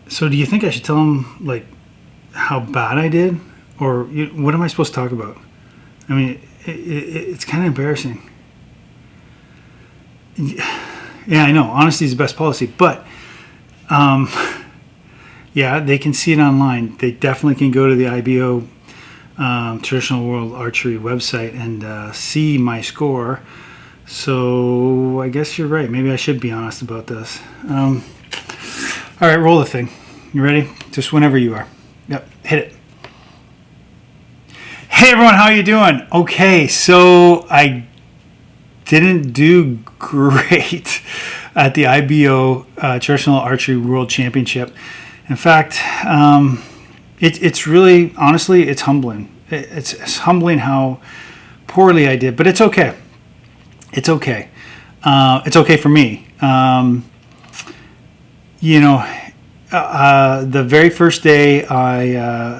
So do you think I should tell him, like, how bad I did? Or what am I supposed to talk about? I mean, it's kind of embarrassing. Yeah, I know. Honesty is the best policy. But, yeah, they can see it online. They definitely can go to the IBO Traditional World Archery website and see my score. So I guess you're right. Maybe I should be honest about this. All right, roll the thing. You ready? Just whenever you are. Yep, hit it. Hey everyone, how you doing? Okay, so I didn't do great at the IBO Traditional Archery World Championship. In fact, it's really, honestly, it's humbling. It's humbling how poorly I did, but it's okay. It's okay. It's okay for me. The very first day I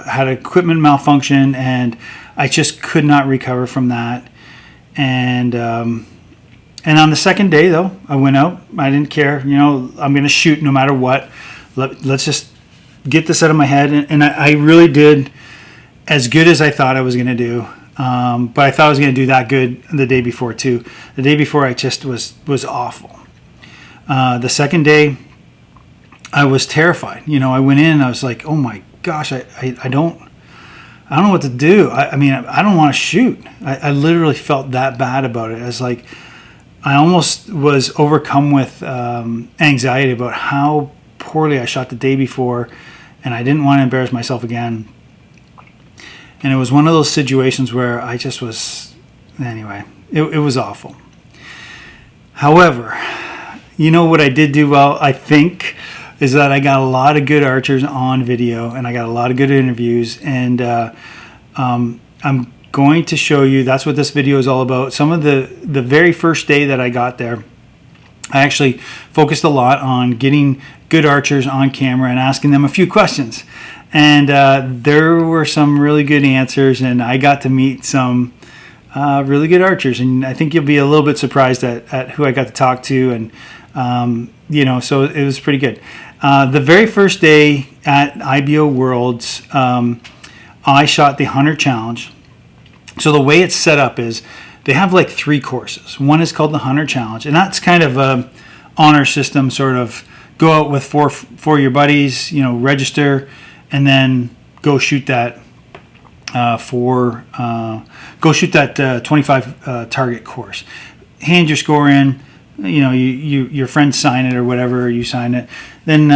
had equipment malfunction and I just could not recover from that. And on the second day though, I went out. I didn't care. I'm going to shoot no matter what. Let's just get this out of my head. And I really did as good as I thought I was going to do. But I thought I was going to do that good the day before too. The day before I just was awful. The second day I was terrified. I went in and I was like, oh my gosh, I don't know what to do. I mean, I don't want to shoot. I literally felt that bad about it. It's like I almost was overcome with anxiety about how poorly I shot the day before, and I didn't want to embarrass myself again. And it was one of those situations where I just was, anyway, it was awful. However, what I did do well, I think, is that I got a lot of good archers on video and I got a lot of good interviews. And I'm going to show you, that's what this video is all about. Some of the very first day that I got there, I actually focused a lot on getting good archers on camera and asking them a few questions. And there were some really good answers, and I got to meet some really good archers. And I think you'll be a little bit surprised at who I got to talk to. And, so it was pretty good. The very first day at IBO Worlds, I shot the Hunter Challenge. So the way it's set up is they have like 3 courses. One is called the Hunter Challenge, and that's kind of a honor system, sort of go out with four your buddies, register, and then go shoot that 25 target course. Hand your score in. Your friends sign it or whatever, or you sign it. Then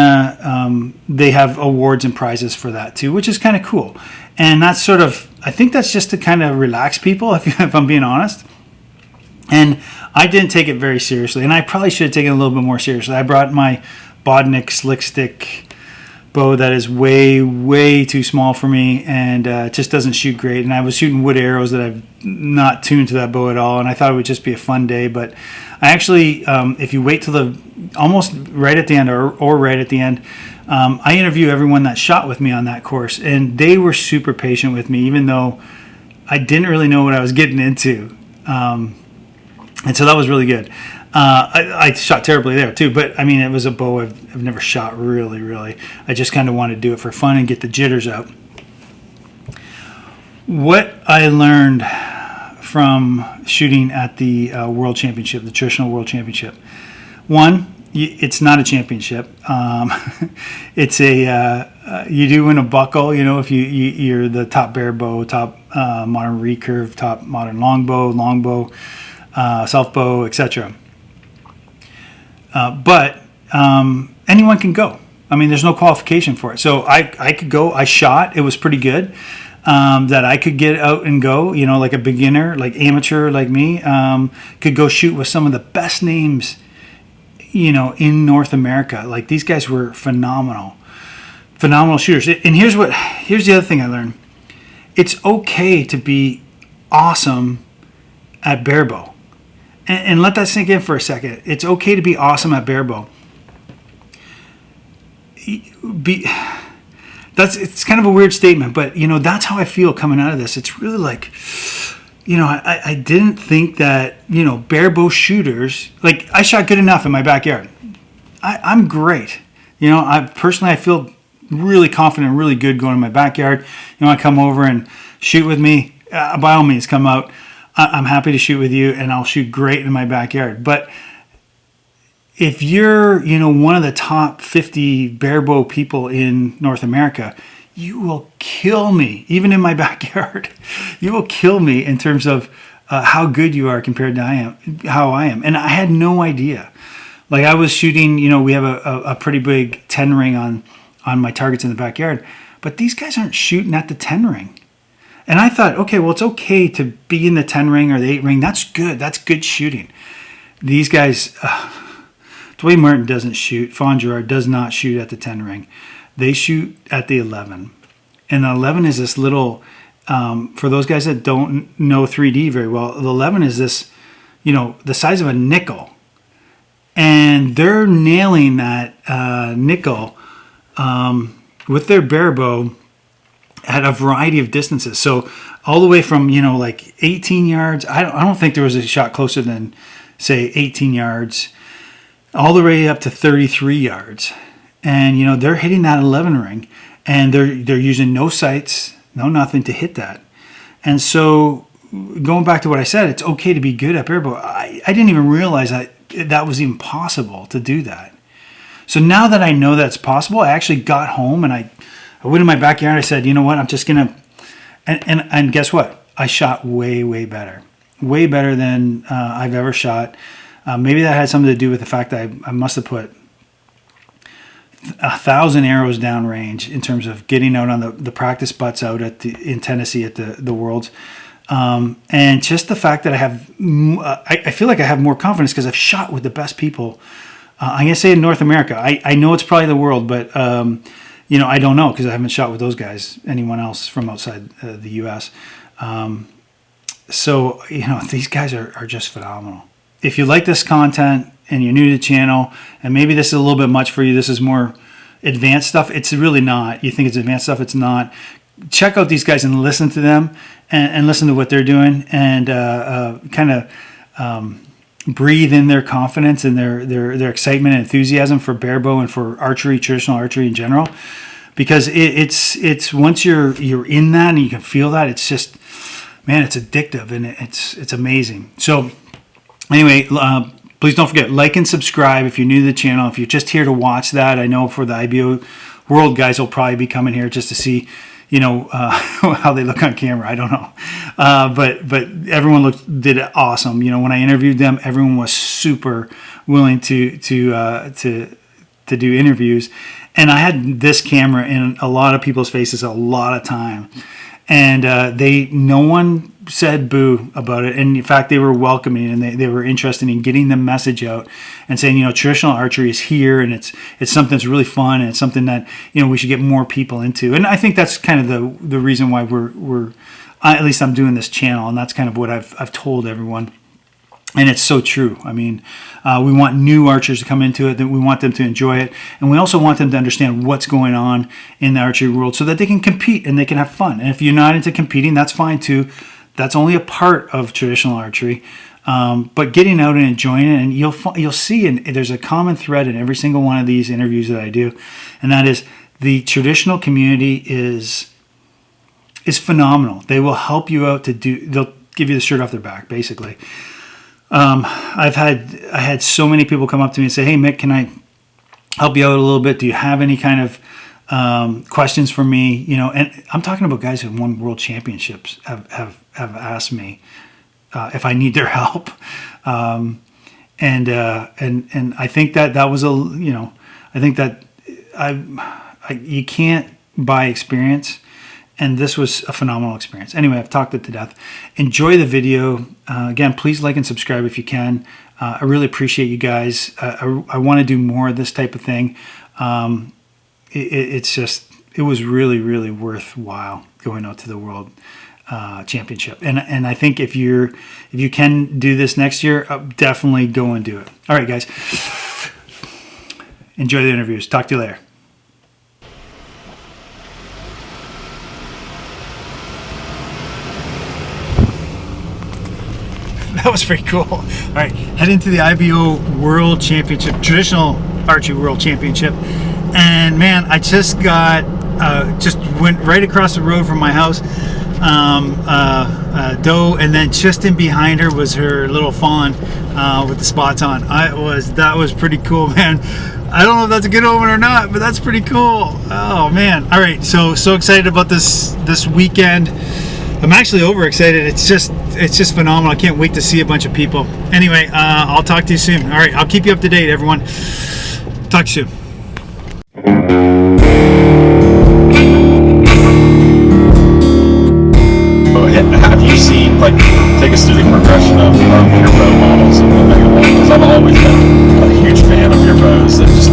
they have awards and prizes for that too, which is kind of cool. And that's sort of, I think that's just to kind of relax people, if I'm being honest. And I didn't take it very seriously, and I probably should have taken it a little bit more seriously. I brought my Bodnik slick stick bow that is way, way too small for me, and it just doesn't shoot great. And I was shooting wood arrows that I've not tuned to that bow at all, and I thought it would just be a fun day. But I actually, if you wait till the almost right at the end or right at the end, I interview everyone that shot with me on that course, and they were super patient with me, even though I didn't really know what I was getting into. And so that was really good. I shot terribly there too, but I mean, it was a bow I've never shot really. I just kind of wanted to do it for fun and get the jitters out. What I learned from shooting at the World Championship, the Traditional World Championship, one, it's not a championship. It's you do win a buckle, if you're the top bare bow, top modern recurve, top modern longbow, south bow, etc. But anyone can go. I mean, there's no qualification for it. So I could go. I shot. It was pretty good. That I could get out and go. Like a beginner, like amateur, like me, could go shoot with some of the best names, in North America. Like, these guys were phenomenal shooters. And here's the other thing I learned. It's okay to be awesome at bare bow. And let that sink in for a second. It's okay to be awesome at bare bow. It's kind of a weird statement, but that's how I feel coming out of this. It's really like, I didn't think that bare bow shooters, like, I shot good enough in my backyard. I'm great. I feel really confident, really good going in my backyard, you want to come over and shoot with me, by all means, come out. I'm happy to shoot with you, and I'll shoot great in my backyard. But if you're, one of the top 50 barebow people in North America, you will kill me, even in my backyard. You will kill me in terms of how good you are compared to how I am. And I had no idea. Like, I was shooting, we have a pretty big 10 ring on my targets in the backyard, but these guys aren't shooting at the 10 ring. And I thought, okay, well, it's okay to be in the 10 ring or the 8 ring. That's good. That's good shooting. These guys, Dwayne Martin doesn't shoot. Fawn Gerard does not shoot at the 10 ring. They shoot at the 11. And the 11 is this little, for those guys that don't know 3D very well, the 11 is this, the size of a nickel. And they're nailing that nickel with their barebow at a variety of distances. So all the way from, like 18 yards. I don't think there was a shot closer than, say, 18 yards, all the way up to 33 yards. And, they're hitting that 11 ring, and they're using no sights, no nothing to hit that. And so going back to what I said, it's okay to be good at barebow. I didn't even realize that was even possible to do that. So now that I know that's possible, I actually got home and I went in my backyard. I said, you know what, I'm just going to, and guess what? I shot way, way better than I've ever shot. Maybe that had something to do with the fact that I must have put 1,000 arrows down range in terms of getting out on the practice butts out in Tennessee at the Worlds. And just the fact that I feel like I have more confidence because I've shot with the best people. I'm going to say in North America. I know it's probably the world, but I don't know because I haven't shot with those guys, anyone else from outside the U.S. So, these guys are just phenomenal. If you like this content and you're new to the channel, and maybe this is a little bit much for you, this is more advanced stuff. It's really not. You think it's advanced stuff, it's not. Check out these guys and listen to them and listen to what they're doing and kind of breathe in their confidence and their excitement and enthusiasm for barebow and for archery, traditional archery in general. Because it's once you're in that and you can feel that, it's just, man, it's addictive and it's amazing. So anyway, please don't forget, like and subscribe if you're new to the channel. If you're just here to watch that, I know for the IBO World guys will probably be coming here just to see, how they look on camera. I don't know. But everyone did awesome. When I interviewed them, everyone was super willing to do interviews. And I had this camera in a lot of people's faces a lot of time. And no one said boo about it. And in fact, they were welcoming and they were interested in getting the message out and saying, traditional archery is here and it's something that's really fun and it's something that, we should get more people into. And I think that's kind of the reason why we're at least I'm doing this channel, and that's kind of what I've told everyone. And it's so true. I mean, we want new archers to come into it, that we want them to enjoy it, and we also want them to understand what's going on in the archery world so that they can compete and they can have fun. And if you're not into competing, that's fine too. That's only a part of traditional archery. But getting out and enjoying it, and you'll see, and there's a common thread in every single one of these interviews that I do, and that is the traditional community is phenomenal. They will help you out they'll give you the shirt off their back, basically. I had so many people come up to me and say, "Hey, Mick, can I help you out a little bit? Do you have any kind of questions for me?" And I'm talking about guys who won world championships have asked me if I need their help, and I think that was I think that you can't buy experience. And this was a phenomenal experience. Anyway, I've talked it to death. Enjoy the video. Again, please like and subscribe if you can. I really appreciate you guys. I want to do more of this type of thing. It was really, really worthwhile going out to the World Championship. And I think if you can do this next year, definitely go and do it. All right, guys. Enjoy the interviews. Talk to you later. That was pretty cool. All right, head into the IBO World Championship, Traditional Archery World Championship and man, I just went right across the road from my house. Doe, and then just in behind her was her little fawn with the spots on. That was pretty cool, man. I don't know if that's a good omen or not, but that's pretty cool. Oh man! All right, so excited about this weekend. I'm actually overexcited. It's just phenomenal. I can't wait to see a bunch of people. Anyway, I'll talk to you soon. All right, I'll keep you up to date, everyone. Talk to you soon. Have you seen, like, take us through the progression of your bow models and the mega one? Because I've always been a huge fan of your bows. That just,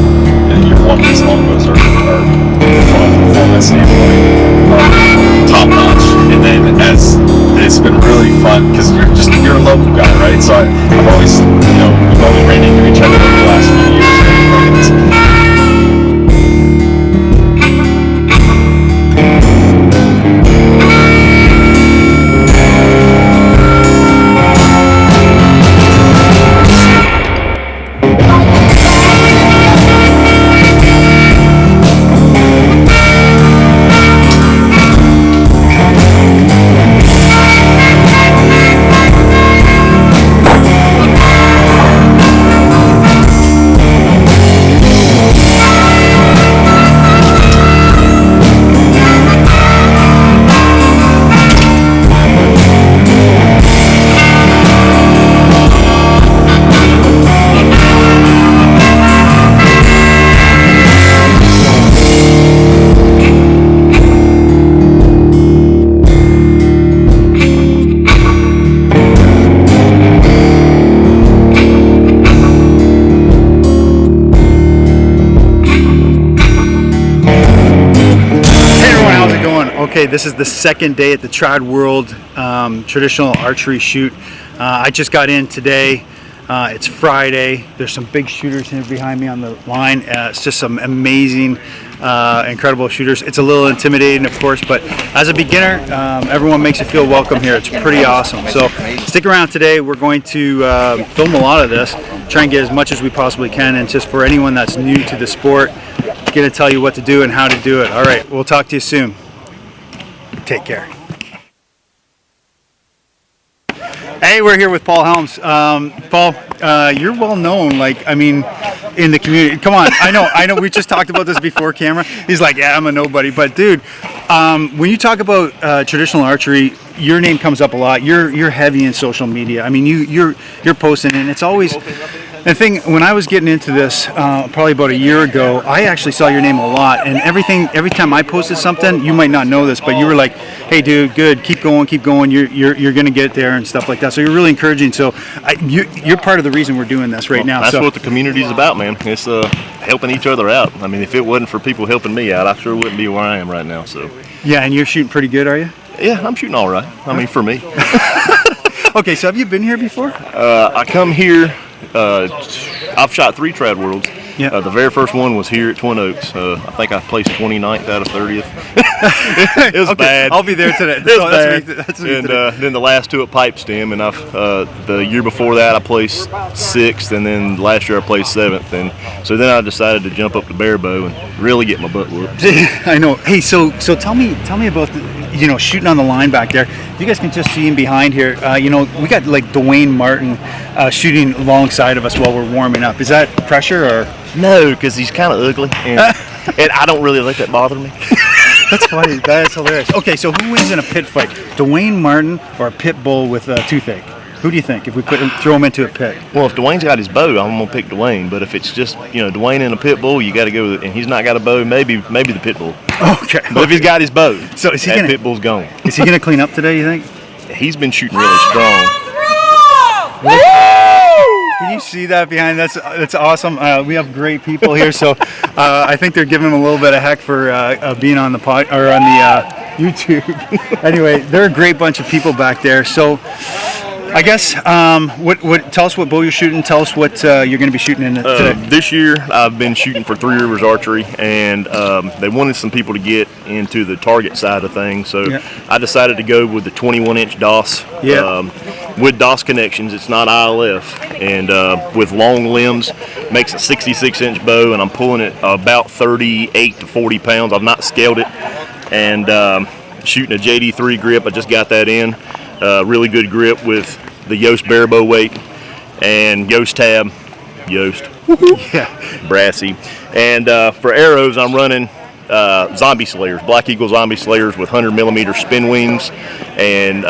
your one-piece longbows are from a performance standpoint, top notch. And then it's been really fun because you're a local guy, right? So I've always, we've only ran into each other over the last few years. Okay, this is the second day at the Trad World traditional archery shoot. I just got in today. It's Friday. There's some big shooters here behind me on the line. It's just some amazing, incredible shooters. It's a little intimidating, of course, but as a beginner, everyone makes you feel welcome here. It's pretty awesome. So stick around today. We're going to film a lot of this, try and get as much as we possibly can, and just for anyone that's new to the sport, going to tell you what to do and how to do it. All right, we'll talk to you soon. Take care. Hey, we're here with Paul Helms. Paul, you're well known, in the community. Come on, I know. We just talked about this before camera. He's like, yeah, I'm a nobody. But dude, when you talk about traditional archery, your name comes up a lot. You're heavy in social media. I mean, you're posting, and it's always. The thing, when I was getting into this probably about a year ago, I actually saw your name a lot, and every time I posted something, you might not know this, but you were like, hey dude, good, keep going, you're gonna get there and stuff like that. So you're really encouraging. So you're part of the reason we're doing this right now. That's what the community's about, man. It's helping each other out. I mean, if it wasn't for people helping me out, I sure wouldn't be where I am right now. So yeah, and you're shooting pretty good, are you? Yeah, I'm shooting all right. I mean, for me. Okay, so have you been here before? I come here. I've shot 3 Trad Worlds. Yeah. The very first one was here at Twin Oaks. I think I placed 29th out of 30th. It was bad. I'll be there today. It was bad. Then the last 2 at Pipe Stem, and the year before that I placed 6th, and then last year I placed 7th, and so then I decided to jump up to barebow and really get my butt whooped. I know. Hey, so tell me about shooting on the line back there. You guys can just see him behind here. We got like Dwayne Martin shooting alongside of us while we're warming up. Is that pressure or? No, because he's kind of ugly, and I don't really let that bother me. That's funny. That's hilarious. Okay, so who wins in a pit fight, Dwayne Martin or a pit bull with a toothache? Who do you think if we throw him into a pit? Well, if Dwayne's got his bow, I'm gonna pick Dwayne. But if it's just Dwayne and a pit bull, you got to go with it. And he's not got a bow, maybe the pit bull. Okay. But if he's got his bow, so is he that pit bull's gone. Is he gonna clean up today? You think? He's been shooting really strong. Can you see that behind? That's awesome. We have great people here, so I think they're giving him a little bit of heck for being on the pod or on the YouTube. Anyway, they're a great bunch of people back there. So I guess tell us what bow you're shooting. Tell us what you're going to be shooting in today. This year I've been shooting for Three Rivers Archery, and they wanted some people to get into the target side of things, so I decided to go with the 21-inch DOS. Yeah. with DOS connections. It's not ILF, and with long limbs, makes a 66-inch bow, and I'm pulling it about 38 to 40 pounds. I've not scaled it, and shooting a JD3 grip. I just got that in. Really good grip with the Yost barebow weight and Yost tab. Yost, yeah, brassy. And for arrows, I'm running Zombie Slayers, Black Eagle Zombie Slayers with 100mm spin wings, and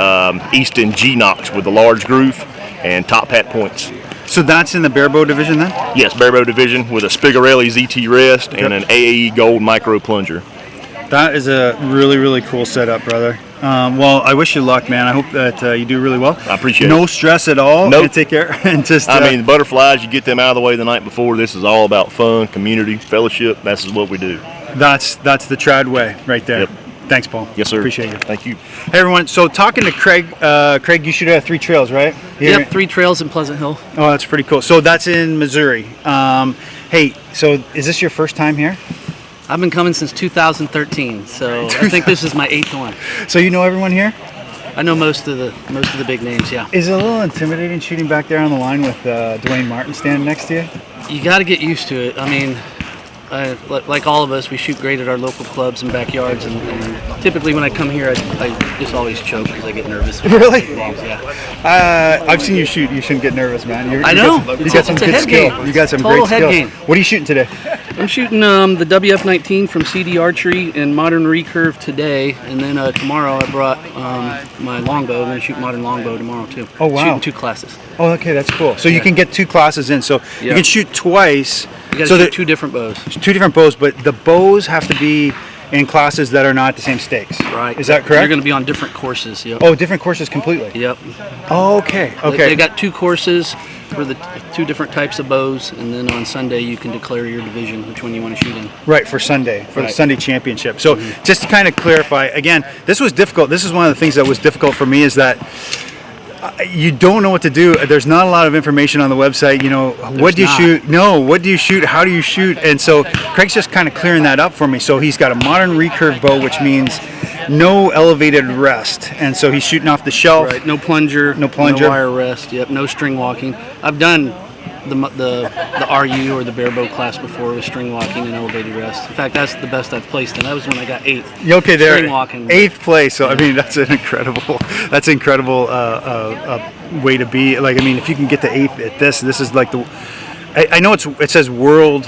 Easton G-Nox with the large groove and top hat points. So that's in the barebow division then? Yes, barebow division with a Spigarelli ZT rest and an AAE Gold micro plunger. That is a really, really cool setup, brother. Well, I wish you luck, man. I hope that you do really well. I appreciate it. No stress at all. Nope. And take care. And just. I mean, butterflies, you get them out of the way the night before. This is all about fun, community, fellowship. That's what we do. That's the trad way right there. Yep. Thanks, Paul. Yes, sir. Appreciate you. Thank you. Hey, everyone. So talking to Craig. Craig, you should have 3 trails, right? Here. Yep, 3 trails in Pleasant Hill. Oh, that's pretty cool. So that's in Missouri. Hey, so is this your first time here? I've been coming since 2013, so I think this is my 8th one. So you know everyone here? I know most of the big names, yeah. Is it a little intimidating shooting back there on the line with Dwayne Martin standing next to you? You got to get used to it. I mean, like all of us, we shoot great at our local clubs and backyards, and typically when I come here, I just always choke because I get nervous. Really? Yeah. I've seen you shoot. You shouldn't get nervous, man. I know. You got some It's a good head skill. game. You got some Total great head skill. game. What are you shooting today? I'm shooting the WF-19 from CD Archery in modern recurve today, and then tomorrow I brought my longbow. I'm going to shoot modern longbow tomorrow too. Oh, wow. Shooting 2 classes. Oh, okay, that's cool. So you can get 2 classes in. So you Yeah. can shoot twice. You got to so shoot 2 different bows. 2 different bows, but the bows have to be in classes that are not the same stakes. Right. Is that correct? You're going to be on different courses. Yep. Oh, different courses completely. Yep. Oh, okay. Okay. They got 2 courses for the 2 different types of bows, and then on Sunday you can declare your division, which one you want to shoot in. Right, for Sunday, for the Right. Sunday championship. So just to kind of clarify, again, this was difficult. This is one of the things that was difficult for me, is that you don't know what to do. There's not a lot of information on the website. You know, what do you not. shoot? No, what do you shoot? How do you shoot? And so Craig's just kind of clearing that up for me. So he's got a modern recurve bow, which means no elevated rest. And so he's shooting off the shelf. Right. No plunger. No plunger. No wire rest. Yep. No string walking. I've done the RU or the barebow class before with string walking and elevated rest. In fact, that's the best I've placed in. That was when I got 8th. Okay, there. String walking. 8th place. So I mean, that's an incredible way to be. Like, I mean, if you can get to 8th at this is like the. I know it says World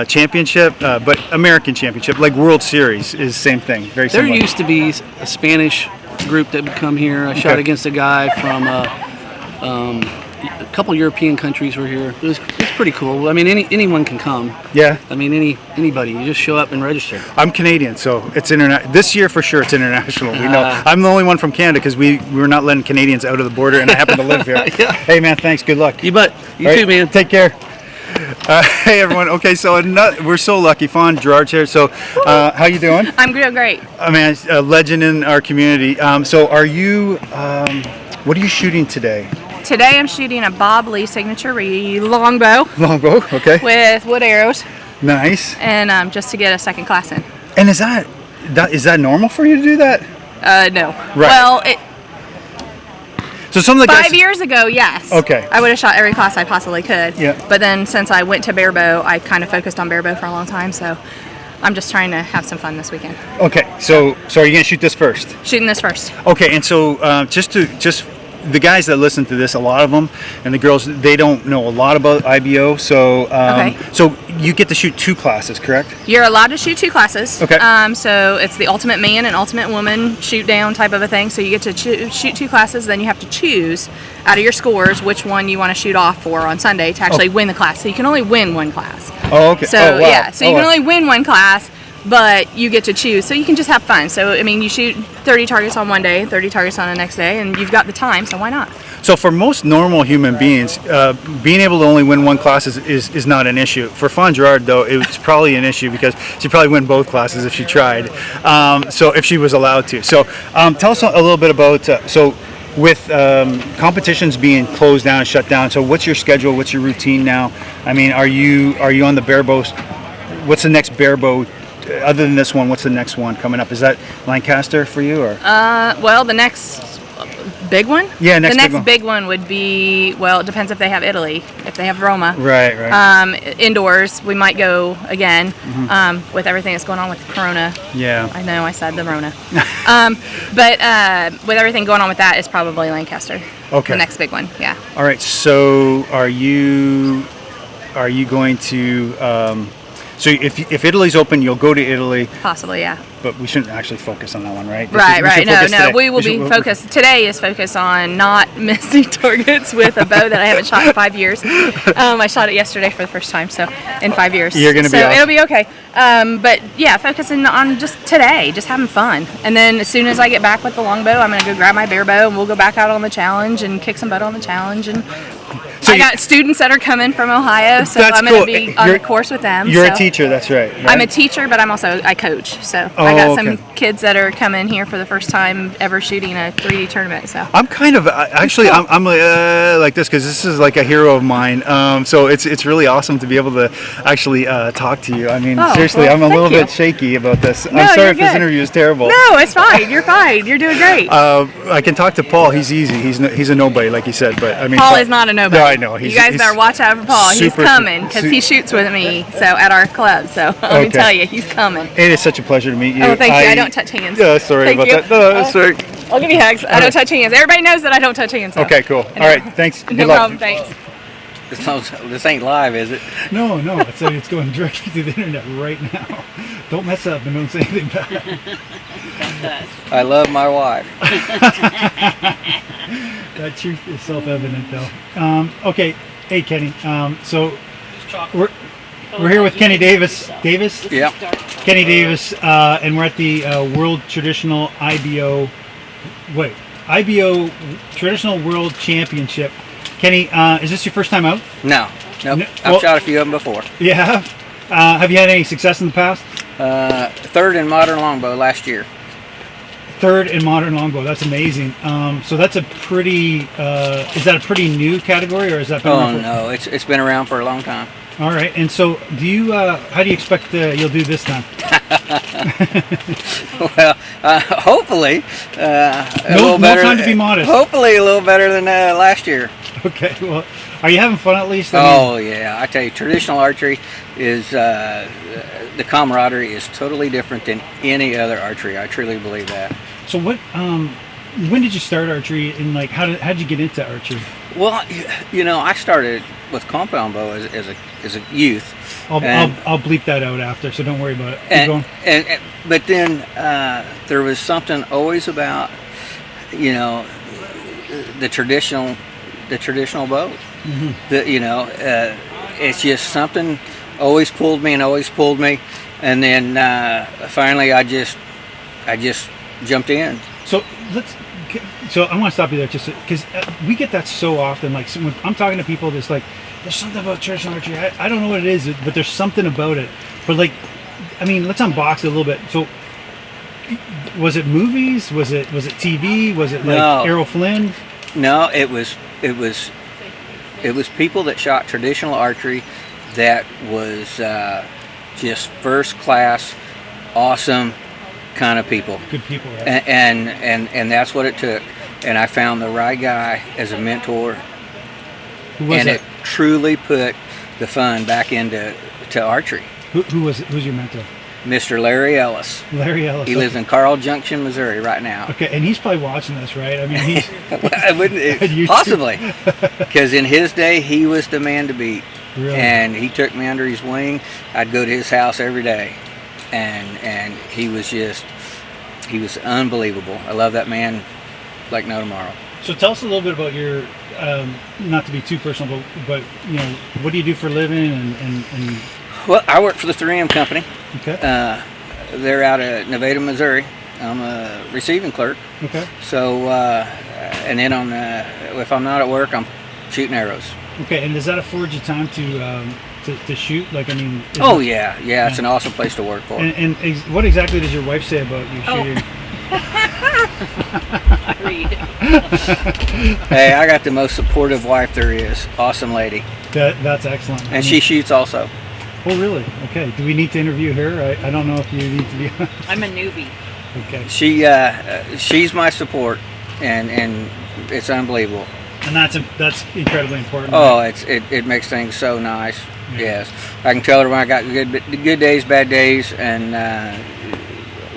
Championship, but American Championship, like World Series, is the same thing. Very There similar. used to be a Spanish group that would come here. I shot against a guy from a couple European countries were here. It was pretty cool. I mean, anyone can come. Yeah. I mean, anybody. You just show up and register. I'm Canadian, so it's international. This year for sure, it's international. We know. Ah. I'm the only one from Canada because we were not letting Canadians out of the border, and I happen to live here. Yeah. Hey, man, thanks. Good luck. You bet. You All too, right, man. Take care. Hey, everyone. Okay, so we're so lucky. Fawn Gerard here. So, how you doing? I'm doing great. I mean, a legend in our community. So, are you? What are you shooting today? Today I'm shooting a Bob Lee signature longbow Longbow. Okay. with wood arrows, Nice. and just to get a second class in. And is that normal for you to do that? No. Right. Well, So some of the 5 guys. years ago, yes. Okay. I would have shot every class I possibly could. Yeah. But then since I went to barebow, I kind of focused on barebow for a long time, so I'm just trying to have some fun this weekend. Okay. So are you gonna shoot this first? Shooting this first. Okay, and so just the guys that listen to this, a lot of them, and the girls, they don't know a lot about IBO. So Okay. so you get to shoot 2 classes, correct? You're allowed to shoot 2 classes. Okay. So it's the ultimate man and ultimate woman shoot down type of a thing. So you get to shoot 2 classes, then you have to choose out of your scores which one you want to shoot off for on Sunday to actually win the class. So you can only win 1 class. Oh, okay. So oh, wow. yeah, so you Oh, can wow. only win 1 class, but you get to choose. So you can just have fun. So I mean, you shoot 30 targets on one day, 30 targets on the next day, and you've got the time. So why not? So for most normal human beings, being able to only win 1 class is not an issue. For Fawn Gerard, though, it's probably an issue because she'd probably win both classes if she tried. So if she was allowed to. So tell us a little bit about with competitions being closed down and shut down. So what's your schedule? What's your routine now? I mean, are you on the barebow? What's the next barebow? Other than this one, what's the next one coming up? Is that Lancaster for you, or? Well, the next big one? Yeah, next the big next one. big one would be, well, it depends if they have Italy. If they have Roma. Right. Indoors, we might go again with everything that's going on with Corona. Yeah. I know I said the Rona. But with everything going on with that, it's probably Lancaster. Okay. The next big one, yeah. All right. So are you going to? So if Italy's open, you'll go to Italy. Possibly, yeah. But we shouldn't actually focus on that one, right? Right. No. We will be focused. Today is focused on not missing targets with a bow that I haven't shot in 5 years. I shot it yesterday for the first time, so in 5 years. You're going to be awesome. It'll be okay. But yeah, focusing on just today, just having fun. And then as soon as I get back with the longbow, I'm going to go grab my bare bow and we'll go back out on the challenge and kick some butt on the challenge. And So I got students that are coming from Ohio, so That's I'm going to cool. be on the course with them. You're so. a teacher, that's right. I'm a teacher, but I coach. So I got some okay. kids that are coming here for the first time ever shooting a 3D tournament. So I'm kind of actually I'm like this because this is like a hero of mine. So it's really awesome to be able to actually talk to you. I mean, seriously, well, I'm a little thank bit you. shaky about this. No, I'm sorry you're if this good. interview is terrible. no, it's fine. You're fine. You're doing great. I can talk to Paul. He's easy. He's a nobody, like you said. But I mean, Paul is not a nobody. No, I know. You guys better watch out for Paul. He's super- coming because he shoots with me. So at our club. So let me tell you, he's coming. It is such a pleasure to meet you. Oh, thank you. I don't touch hands. Yeah, sorry Thank about you. that. No, sorry. I'll give you hugs. I don't touch hands. Everybody knows that I don't touch hands. So. Okay, cool. All right, thanks. Good No luck. problem. Thanks. This ain't live, is it? No, it's going directly to the internet right now. Don't mess up and don't say anything bad. I love my wife. That truth is self-evident, though. Okay, hey Kenny. So we're here with Kenny Davis. Yep. Kenny Davis, and we're at the World Traditional IBO. IBO Traditional World Championship. Kenny, is this your first time out? No. Nope. No, I've well- shot a few of them before. You have. Have you had any success in the past? Third in modern longbow last year. Third in modern longbow. That's amazing. So that's a pretty. Is that a pretty new category, or is that? Been Oh around for- no, it's been around for a long time. All right. And so, do you? How do you expect you'll do this time? Well, hopefully a No little better. time to be modest. Hopefully a little better than last year. Okay. Well, are you having fun at least? Oh yeah, I tell you, traditional archery is the camaraderie is totally different than any other archery. I truly believe that. So what? When did you start archery? And like, how did you get into archery? Well, you know, I started with compound bow as a youth. I'll bleep that out after, so don't worry about it. Keep going. But then there was something always about, you know, the traditional bow. Mm-hmm. It's just something always pulled me, and then finally I just jumped in. So So I want to stop you there just because we get that so often. Like when I'm talking to people, there's something about traditional archery. I don't know what it is, but there's something about it. But let's unbox it a little bit. So was it movies? Was it TV? Was it like No. Errol Flynn? No, it was people that shot traditional archery that was just first class, awesome kind of people. Good people, right? And that's what it took. And I found the right guy as a mentor. Who was and it? it truly put the fun back into archery. Who was it? Who's your mentor? Mr. Larry Ellis. Larry Ellis. He lives in Carl Junction, Missouri right now. Okay, and he's probably watching this, right? I mean, he's I wouldn't possibly, because in his day he was the man to beat. Really? And he took me under his wing. I'd go to his house every day, and he was unbelievable. I love that man like no tomorrow. So tell us a little bit about your, not to be too personal, but what do you do for a living? And Well, I work for the 3M company. okay, They're out of Nevada, Missouri. I'm a receiving clerk. okay, So, and then if I'm not at work, I'm shooting arrows. okay. And does that afford you time to shoot? Like, I mean, is Oh it- yeah, it's an awesome place to work for. And what exactly does your wife say about you shooting? Hey, I got the most supportive wife there is. Awesome lady. That's excellent. And she shoots also. Oh, really? Okay. Do we need to interview her? I don't know if you need to be. I'm a newbie. Okay. She's my support, and it's unbelievable. And that's incredibly important. Oh, it makes things so nice. Yes, I can tell her when I got good days, bad days, and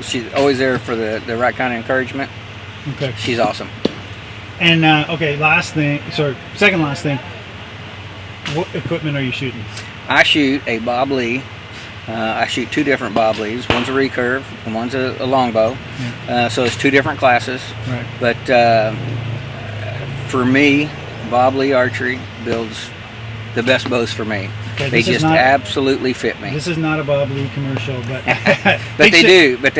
she's always there for the right kind of encouragement. Okay. She's awesome. And okay, second last thing. What equipment are you shooting? I shoot a Bob Lee. I shoot two different Bob Lees. One's a recurve and one's a longbow. Yeah. So it's two different classes. Right. But for me, Bob Lee Archery builds the best bows for me. Okay, they just absolutely fit me. This is not a Bob Lee commercial, but But they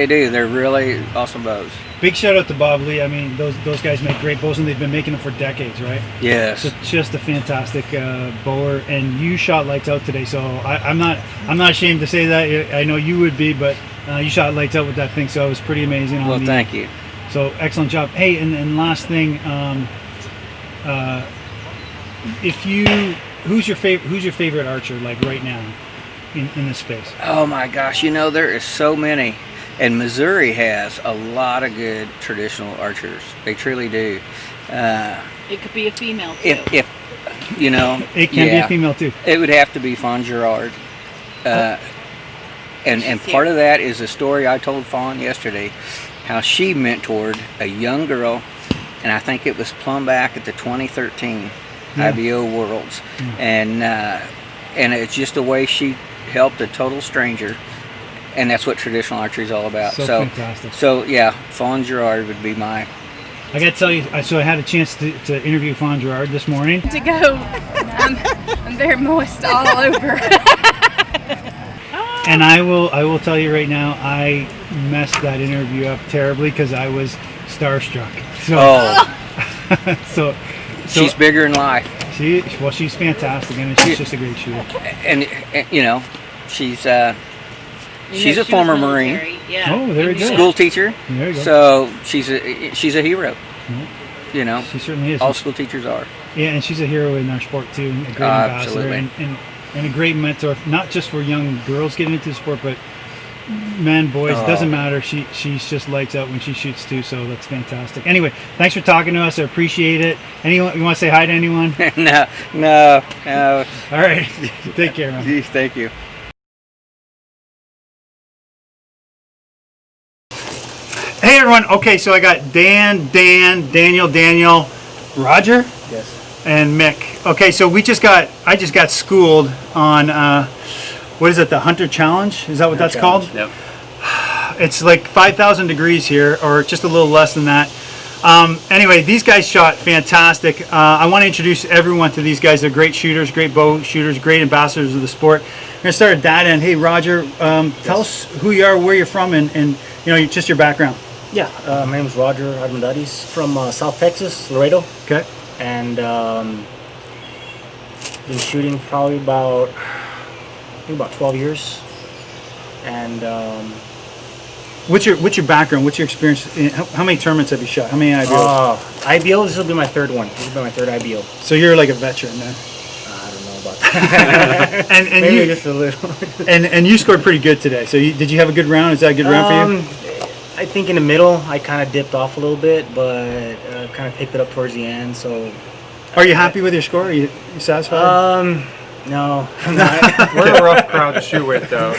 do. They're really awesome bows. Big shout out to Bob Lee. I mean, those guys make great bows, and they've been making them for decades, right? Yes. So just a fantastic bower, and you shot lights out today. So I'm not ashamed to say that. I know you would be, but you shot lights out with that thing. So it was pretty amazing. Well, thank you. So excellent job. Hey, and last thing, who's your favorite archer like right now in this space? Oh my gosh, there is so many. And Missouri has a lot of good traditional archers. They truly do. It could be a female too. If It can be a female too. It would have to be Fawn Gerard. And part of that is a story I told Fawn yesterday, how she mentored a young girl, and I think it was plumb back at the 2013 IBO Worlds. And it's just the way she helped a total stranger. And that's what traditional archery is all about. So fantastic. So yeah, Fawn Gerard would be my. I got to tell you, so I had a chance to interview Fawn Gerard this morning. To go, I'm very moist all over. And I will tell you right now, I messed that interview up terribly because I was starstruck. So, she's bigger in life. She's fantastic, and she's just a great shooter. And she's a former Marine. Yeah. Oh, there you go. School teacher. There you go. So she's a hero. Mm-hmm. She certainly is. All school teachers are. Yeah, and she's a hero in our sport too, and a great ambassador, and a great mentor, not just for young girls getting into the sport, but men, boys, doesn't matter. She's just lights out when she shoots too, so that's fantastic. Anyway, thanks for talking to us. I appreciate it. Anyone, you want to say hi to anyone? No. All right. Take care, man. Thank you. Hey everyone. Okay, so I got Daniel, Roger, Yes. and Mick. Okay, so I just got schooled on what is it, the Hunter Challenge? Is that what that's called? Yep. It's like 5,000 degrees here, or just a little less than that. Anyway, these guys shot fantastic. I want to introduce everyone to these guys. They're great shooters, great bow shooters, great ambassadors of the sport. We're gonna start at that end. Hey Roger, tell us who you are, where you're from, and just your background. Yeah, my name is Roger Armendariz from South Texas, Laredo. Okay. And been shooting probably about 12 years. And what's your background? What's your experience? How many tournaments have you shot? How many IBOs? IBO, this will be my third one. This will be my third IBO. So you're like a veteran then. I don't know about that. and Maybe you, just a little. and you scored pretty good today. So did you have a good round? Is that a good round for you? I think in the middle, I kind of dipped off a little bit, but kind of picked it up towards the end. So, are you happy with your score? Are you satisfied? No, I'm not. We're a rough crowd to shoot with, though.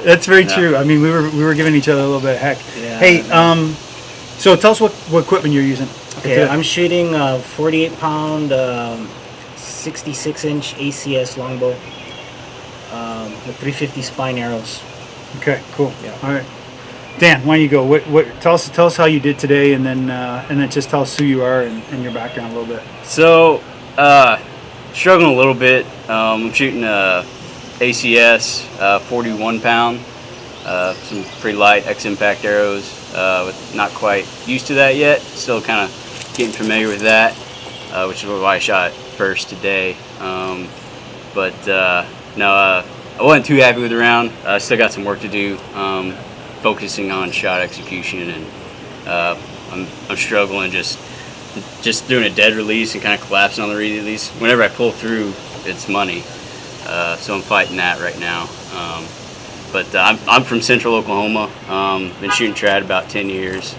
That's very true. I mean, we were giving each other a little bit of heck. Yeah. Hey, so tell us what equipment you're using. Okay, I'm shooting a 48-pound, 66-inch ACS longbow with 350 spine arrows. Okay, cool. Yeah. All right. Dan, why don't you go? What? Tell us how you did today, and then just tell us who you are and your background a little bit. So, struggling a little bit. I'm shooting ACS 41-pound, some pretty light X-Impact arrows. With not quite used to that yet. Still kind of getting familiar with that, which is why I shot first today. But I wasn't too happy with the round. I still got some work to do. Focusing on shot execution, and I'm struggling just doing a dead release and kind of collapsing on the release. Whenever I pull through, it's money. So I'm fighting that right now. But I'm from Central Oklahoma. Been shooting trad about 10 years.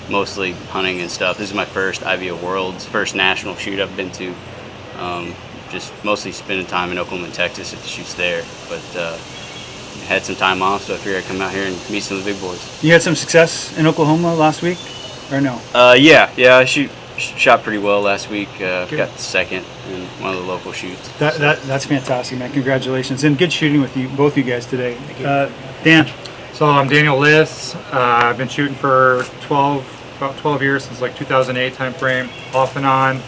mostly hunting and stuff. This is my first IBO Worlds, first national shoot I've been to. Just mostly spending time in Oklahoma and Texas at the shoots there, but had some time off, so I figured I'd come out here and meet some of the big boys. You had some success in Oklahoma last week, or no? Yeah, I shot pretty well last week. Got second in one of the local shoots. That's fantastic, man. Congratulations, and good shooting with you, both you guys today. Dan. So I'm Daniel Liss. I've been shooting for about 12 years, since like 2008 time frame, off and on.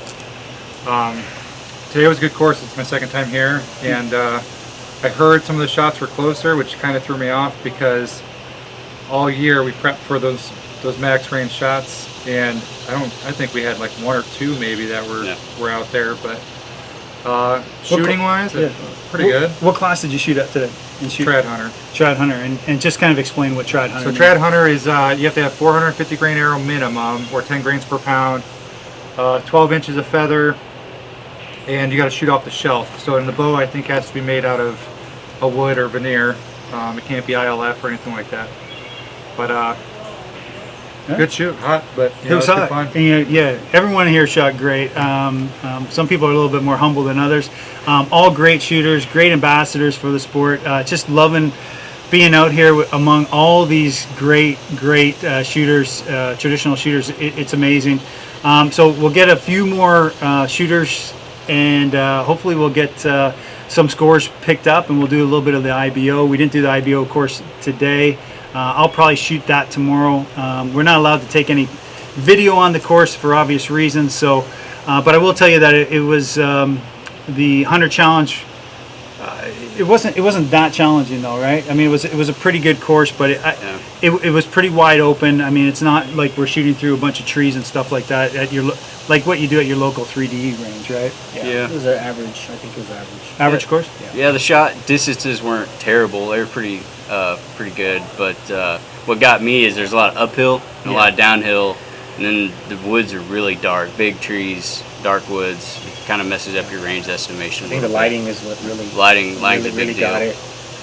Today was a good course. It's my second time here, and I heard some of the shots were closer, which kind of threw me off because all year we prepped for those max range shots, and I think we had like one or two maybe that were out there, but shooting wise, pretty good. What class did you shoot at today? Trad Hunter. Trad Hunter, and just kind of explain what Trad Hunter So means. Trad Hunter is you have to have 450 grain arrow minimum, or 10 grains per pound, 12 inches of feather, and you got to shoot off the shelf. So in the bow, I think has to be made out of a wood or veneer. It can't be ILF or anything like that. But good shoot, hot, but It was hot. fun. And, yeah, everyone here shot great. Some people are a little bit more humble than others. All great shooters, great ambassadors for the sport. Just loving being out here among all these great shooters, traditional shooters. It's amazing. So we'll get a few more shooters, and hopefully we'll get some scores picked up, and we'll do a little bit of the IBO. We didn't do the IBO course today. I'll probably shoot that tomorrow. We're not allowed to take any video on the course for obvious reasons. So, but I will tell you that it was the Hunter Challenge. It wasn't that challenging though, right? I mean, it was a pretty good course, but it was pretty wide open. I mean, it's not like we're shooting through a bunch of trees and stuff like that at your like what you do at your local 3D range, right? Yeah. It was an average. I think it was average. Average course. Yeah, the shot distances weren't terrible. They were pretty good. But what got me is there's a lot of uphill and a lot of downhill, and then the woods are really dark, big trees, dark woods. It kind of messes up your range estimation. I think the lighting is what really lighting's a big really deal. got it.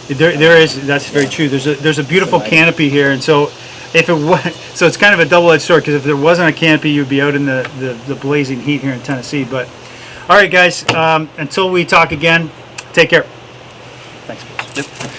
There is. That's very true. There's a beautiful canopy here, and so if it was, so it's kind of a double-edged sword, because if there wasn't a canopy, you'd be out in the blazing heat here in Tennessee. But all right, guys. Until we talk again, take care. Thanks. Yep.